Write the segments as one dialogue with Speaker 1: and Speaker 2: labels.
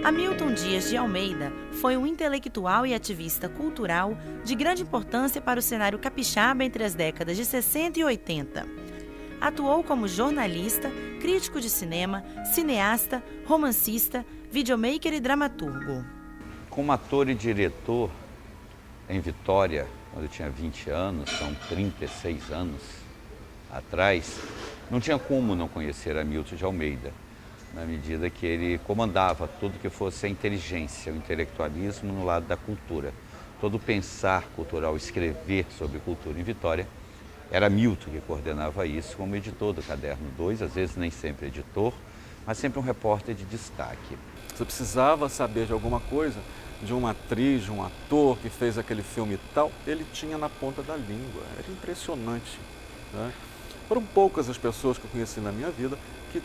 Speaker 1: Hamilton Dias de Almeida foi um intelectual e ativista cultural de grande importância para o cenário capixaba entre as décadas de 60 e 80. Atuou como jornalista, crítico de cinema, cineasta, romancista, videomaker e dramaturgo.
Speaker 2: Como ator e diretor em Vitória, quando eu tinha 20 anos, são 36 anos atrás, não tinha como não conhecer Hamilton de Almeida, na medida que ele comandava tudo que fosse a inteligência, o intelectualismo no lado da cultura. Todo o pensar cultural, escrever sobre cultura em Vitória, era Hamilton que coordenava isso como editor do Caderno 2, às vezes nem sempre editor, mas sempre um repórter de destaque.
Speaker 3: Você precisava saber de alguma coisa, de uma atriz, de um ator que fez aquele filme e tal, ele tinha na ponta da língua, era impressionante, né? Foram poucas as pessoas que eu conheci na minha vida que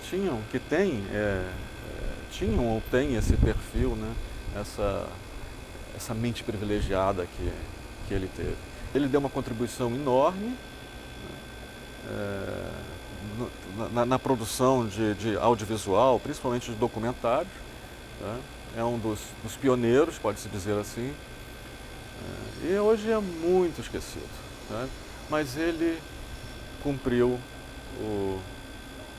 Speaker 3: tinham ou têm esse perfil, né? Essa mente privilegiada que ele teve. Ele deu uma contribuição enorme, né? Na produção de audiovisual, principalmente de documentários, né? É um dos pioneiros, pode-se dizer assim, e hoje é muito esquecido, né? Mas ele cumpriu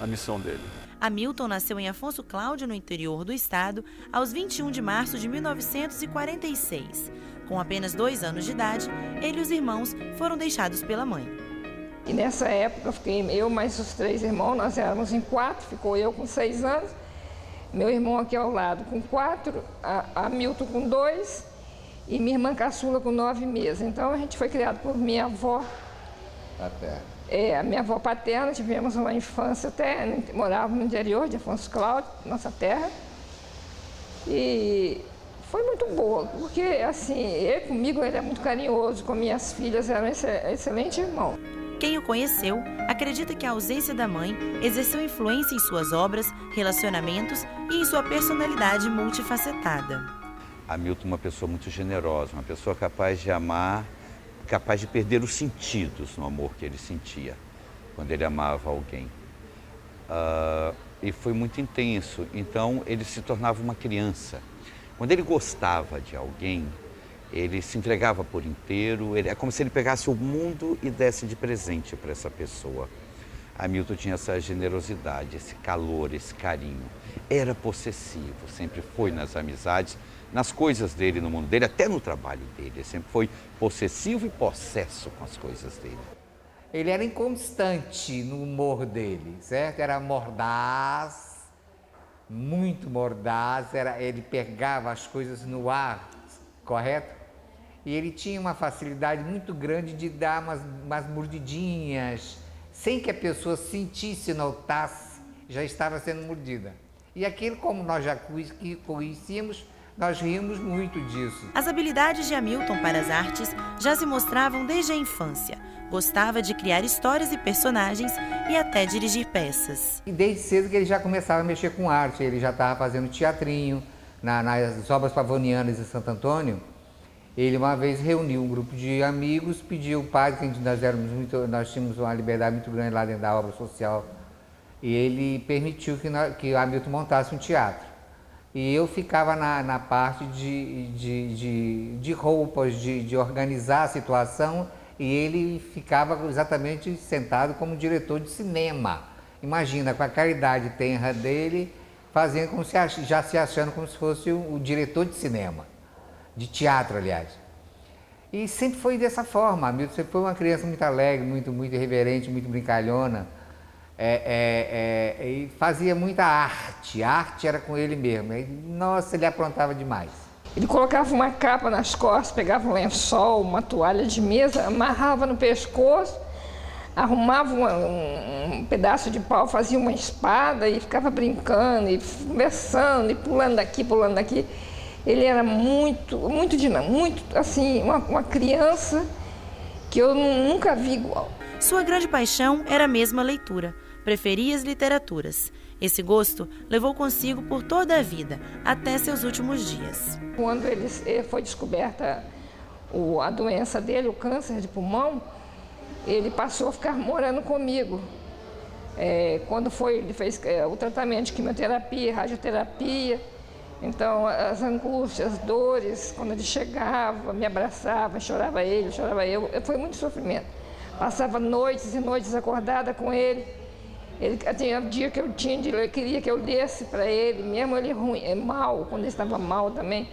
Speaker 3: a missão dele.
Speaker 1: Hamilton nasceu em Afonso Cláudio, no interior do estado, aos 21 de março de 1946. Com apenas 2 anos de idade, ele e os irmãos foram deixados pela mãe.
Speaker 4: E nessa época, fiquei eu mais os 3 irmãos, nós éramos em 4, ficou eu com 6 anos, meu irmão aqui ao lado com 4, Hamilton com 2 e minha irmã caçula com 9 meses. Então a gente foi criado por minha avó. A minha avó paterna, tivemos uma infância até, morávamos no interior de Afonso Cláudio, nossa terra, e foi muito boa, porque assim, ele comigo era muito carinhoso, com minhas filhas, era um excelente irmão.
Speaker 1: Quem o conheceu acredita que a ausência da mãe exerceu influência em suas obras, relacionamentos e em sua personalidade multifacetada.
Speaker 2: Hamilton, uma pessoa muito generosa, uma pessoa capaz de amar, capaz de perder os sentidos no amor que ele sentia quando ele amava alguém. E foi muito intenso, então ele se tornava uma criança. Quando ele gostava de alguém, ele se entregava por inteiro, é como se ele pegasse o mundo e desse de presente para essa pessoa. Hamilton tinha essa generosidade, esse calor, esse carinho. Era possessivo, sempre foi nas amizades, nas coisas dele, no mundo dele, até no trabalho dele. Ele sempre foi possessivo e possesso com as coisas dele.
Speaker 5: Ele era inconstante no humor dele, certo? Era mordaz, muito mordaz, ele pegava as coisas no ar, correto? E ele tinha uma facilidade muito grande de dar umas mordidinhas, sem que a pessoa sentisse, notasse, já estava sendo mordida. E aquilo, como nós já conhecíamos, nós rimos muito disso.
Speaker 1: As habilidades de Hamilton para as artes já se mostravam desde a infância. Gostava de criar histórias e personagens e até dirigir peças.
Speaker 5: E desde cedo que ele já começava a mexer com arte, ele já estava fazendo teatrinho nas obras pavonianas de Santo Antônio. Ele uma vez reuniu um grupo de amigos, pediu o padre, que nós tínhamos uma liberdade muito grande lá dentro da obra social, e ele permitiu que o Hamilton montasse um teatro. E eu ficava na parte de roupas, de organizar a situação, e ele ficava exatamente sentado como diretor de cinema. Imagina, com a caridade tenra dele, fazendo como já se achando como se fosse o diretor de cinema, de teatro, aliás. E sempre foi dessa forma. Hamilton sempre foi uma criança muito alegre, muito irreverente, muito brincalhona. E fazia muita arte. A arte era com ele mesmo. Nossa, ele aprontava demais.
Speaker 4: Ele colocava uma capa nas costas, pegava um lençol, uma toalha de mesa, amarrava no pescoço, arrumava um pedaço de pau, fazia uma espada e ficava brincando, e conversando, e pulando daqui, pulando daqui. Ele era muito dinâmico, muito assim, uma criança que eu nunca vi igual.
Speaker 1: Sua grande paixão era mesmo a leitura. Preferia as literaturas. Esse gosto levou consigo por toda a vida, até seus últimos dias.
Speaker 4: Quando foi descoberta a doença dele, o câncer de pulmão, ele passou a ficar morando comigo. Quando ele fez o tratamento de quimioterapia, radioterapia, então as angústias, as dores, quando ele chegava, me abraçava, chorava ele, chorava eu, foi muito sofrimento. Passava noites e noites acordada com ele. Tinha dia que eu queria que eu desse para ele, mesmo ele mal, quando ele estava mal também.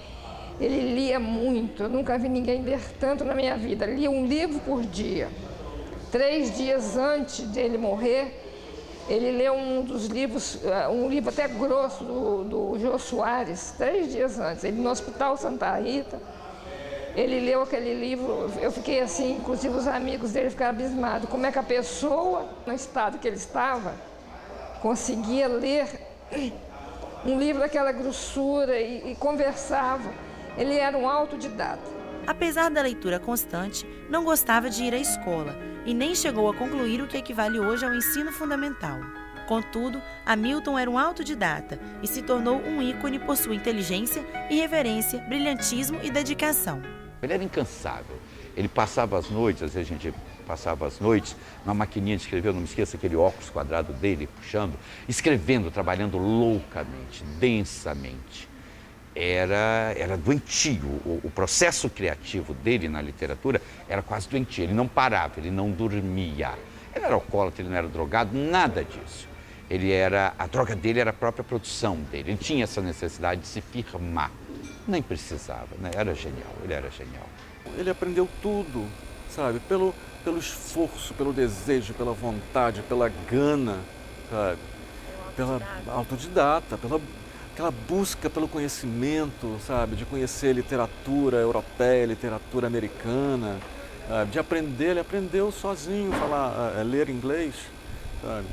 Speaker 4: Ele lia muito, eu nunca vi ninguém ler tanto na minha vida. Lia um livro por dia. 3 dias antes dele morrer, ele leu um dos livros, um livro até grosso do Jô Soares, 3 dias antes. Ele no Hospital Santa Rita, ele leu aquele livro, eu fiquei assim, inclusive os amigos dele ficaram abismados. Como é que a pessoa, no estado que ele estava, conseguia ler um livro daquela grossura e conversava. Ele era um autodidata.
Speaker 1: Apesar da leitura constante, não gostava de ir à escola e nem chegou a concluir o que equivale hoje ao ensino fundamental. Contudo, Hamilton era um autodidata e se tornou um ícone por sua inteligência, irreverência, brilhantismo e dedicação.
Speaker 2: Ele era incansável. Ele passava as noites, às vezes a gente passava as noites numa maquininha de escrever, eu não me esqueço aquele óculos quadrado dele, puxando, escrevendo, trabalhando loucamente, densamente. Era doentio. O processo criativo dele na literatura era quase doentio. Ele não parava, ele não dormia. Ele não era alcoólatra, ele não era drogado, nada disso. A droga dele era a própria produção dele. Ele tinha essa necessidade de se firmar. Nem precisava, né? Era genial, ele era genial.
Speaker 3: Ele aprendeu tudo, sabe? Pelo esforço, pelo desejo, pela vontade, pela gana, sabe? Pela autodidata, aquela busca pelo conhecimento, sabe? De conhecer literatura europeia, literatura americana, sabe? De aprender, ele aprendeu sozinho a ler inglês, sabe?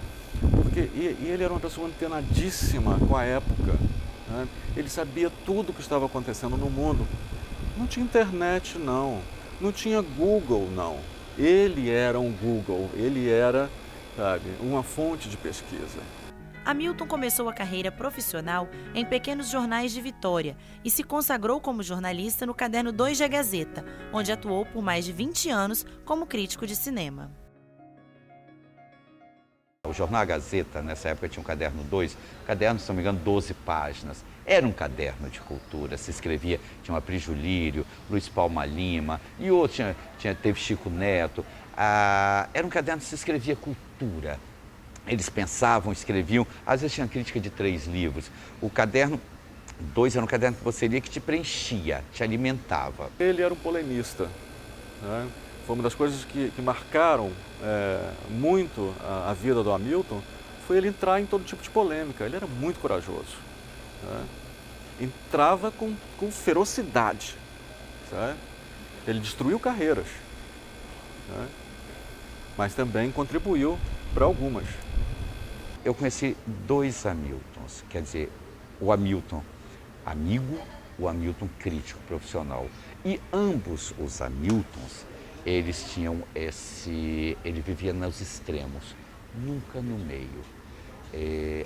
Speaker 3: E ele era uma pessoa antenadíssima com a época, né? Ele sabia tudo o que estava acontecendo no mundo. Não tinha internet, não. Não tinha Google, não. Ele era um Google, ele era, sabe, uma fonte de pesquisa.
Speaker 1: Hamilton começou a carreira profissional em pequenos jornais de Vitória e se consagrou como jornalista no Caderno 2 da Gazeta, onde atuou por mais de 20 anos como crítico de cinema.
Speaker 2: O jornal A Gazeta, nessa época, tinha um Caderno 2, o caderno, se não me engano, 12 páginas. Era um caderno de cultura, se escrevia, tinha uma Aprígio Lírio, Luiz Palma Lima, e outro, teve Chico Neto. Era um caderno que se escrevia cultura. Eles pensavam, escreviam, às vezes tinha crítica de 3 livros. O Caderno 2 era um caderno que você lia que te preenchia, te alimentava.
Speaker 3: Ele era um polemista, né? Foi uma das coisas que marcaram muito a vida do Hamilton, foi ele entrar em todo tipo de polêmica. Ele era muito corajoso, né? Entrava com ferocidade, sabe? Ele destruiu carreiras, né? Mas também contribuiu para algumas.
Speaker 2: Eu conheci 2 Hamiltons, quer dizer, o Hamilton amigo, o Hamilton crítico profissional. E ambos os Hamiltons, eles tinham ele vivia nos extremos, nunca no meio.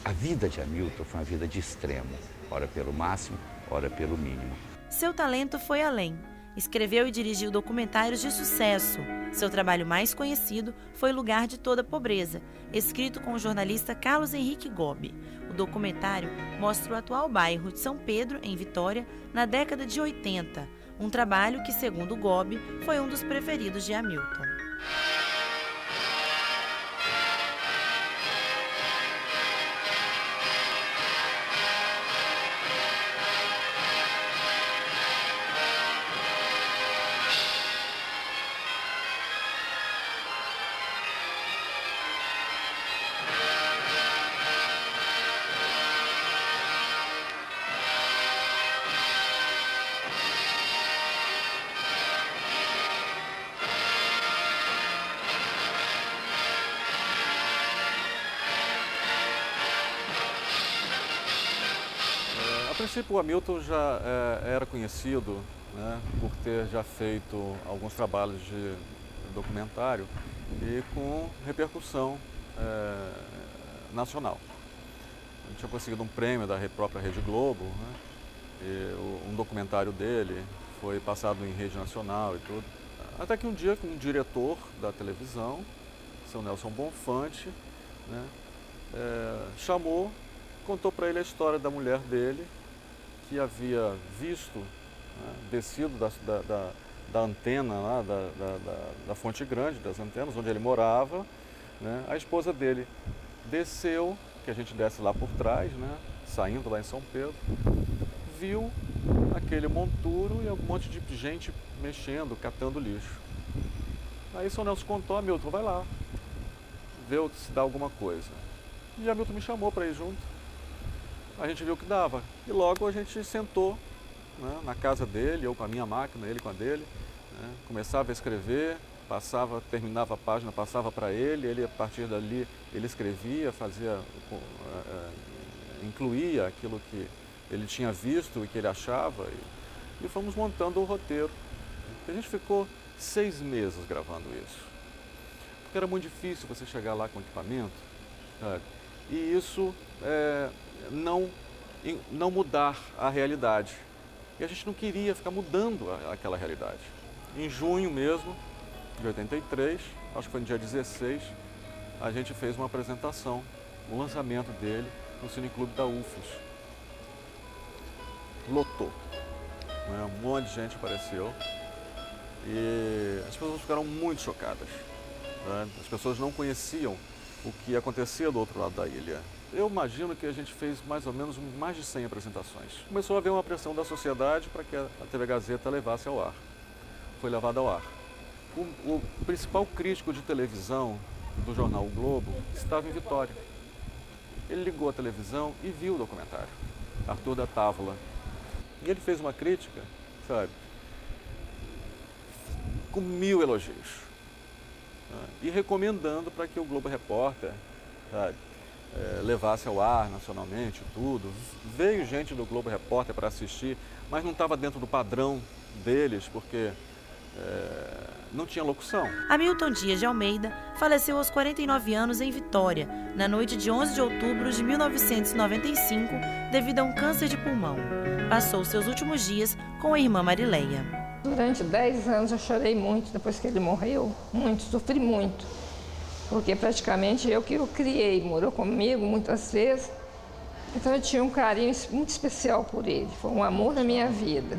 Speaker 2: A vida de Hamilton foi uma vida de extremo, ora pelo máximo, ora pelo mínimo.
Speaker 1: Seu talento foi além. Escreveu e dirigiu documentários de sucesso. Seu trabalho mais conhecido foi Lugar de Toda Pobreza, escrito com o jornalista Carlos Henrique Gobi. O documentário mostra o atual bairro de São Pedro, em Vitória, na década de 80. Um trabalho que, segundo Gobi, foi um dos preferidos de Hamilton.
Speaker 3: A princípio, o Hamilton já era conhecido, né, por ter já feito alguns trabalhos de documentário e com repercussão nacional. tinha conseguido um prêmio da própria Rede Globo, né? E um documentário dele foi passado em rede nacional e tudo. Até que um dia, um diretor da televisão, seu Nelson Bonfante, né, chamou, contou para ele a história da mulher dele, que havia visto, né, descido da antena lá, da Fonte Grande, das antenas, onde ele morava, né, a esposa dele desceu, que a gente desce lá por trás, né, saindo lá em São Pedro, viu aquele monturo e um monte de gente mexendo, catando lixo. Aí o São Nelson contou: Hamilton, vai lá, vê se dá alguma coisa. E Hamilton me chamou para ir junto. A gente viu que dava. E logo a gente sentou, né, na casa dele, eu com a minha máquina, ele com a dele, né, começava a escrever, terminava a página, passava para ele, a partir dali ele escrevia, incluía aquilo que ele tinha visto e que ele achava, e fomos montando o roteiro. A gente ficou 6 meses gravando isso, porque era muito difícil você chegar lá com equipamento, sabe? E isso não mudar a realidade. E a gente não queria ficar mudando aquela realidade. Em junho mesmo, de 83, acho que foi no dia 16, a gente fez uma apresentação, o lançamento dele no Cineclube da UFES. Lotou, né? Um monte de gente apareceu e as pessoas ficaram muito chocadas, né? As pessoas não conheciam o que acontecia do outro lado da ilha. Eu imagino que a gente fez mais ou menos mais de 100 apresentações. Começou a haver uma pressão da sociedade para que a TV Gazeta levasse ao ar. Foi levada ao ar. O principal crítico de televisão do jornal O Globo estava em Vitória. Ele ligou a televisão e viu o documentário, Arthur da Távola. E ele fez uma crítica, sabe, com 1000 elogios, né, e recomendando para que o Globo Repórter, sabe, levasse ao ar nacionalmente tudo. Veio gente do Globo Repórter para assistir, mas não estava dentro do padrão deles, porque não tinha locução.
Speaker 1: Hamilton Dias de Almeida faleceu aos 49 anos em Vitória, na noite de 11 de outubro de 1995, devido a um câncer de pulmão. Passou seus últimos dias com a irmã Marileia.
Speaker 4: Durante 10 anos eu chorei muito depois que ele morreu, muito, sofri muito. Porque praticamente eu que o criei, morou comigo muitas vezes. Então eu tinha um carinho muito especial por ele, foi um amor da minha vida.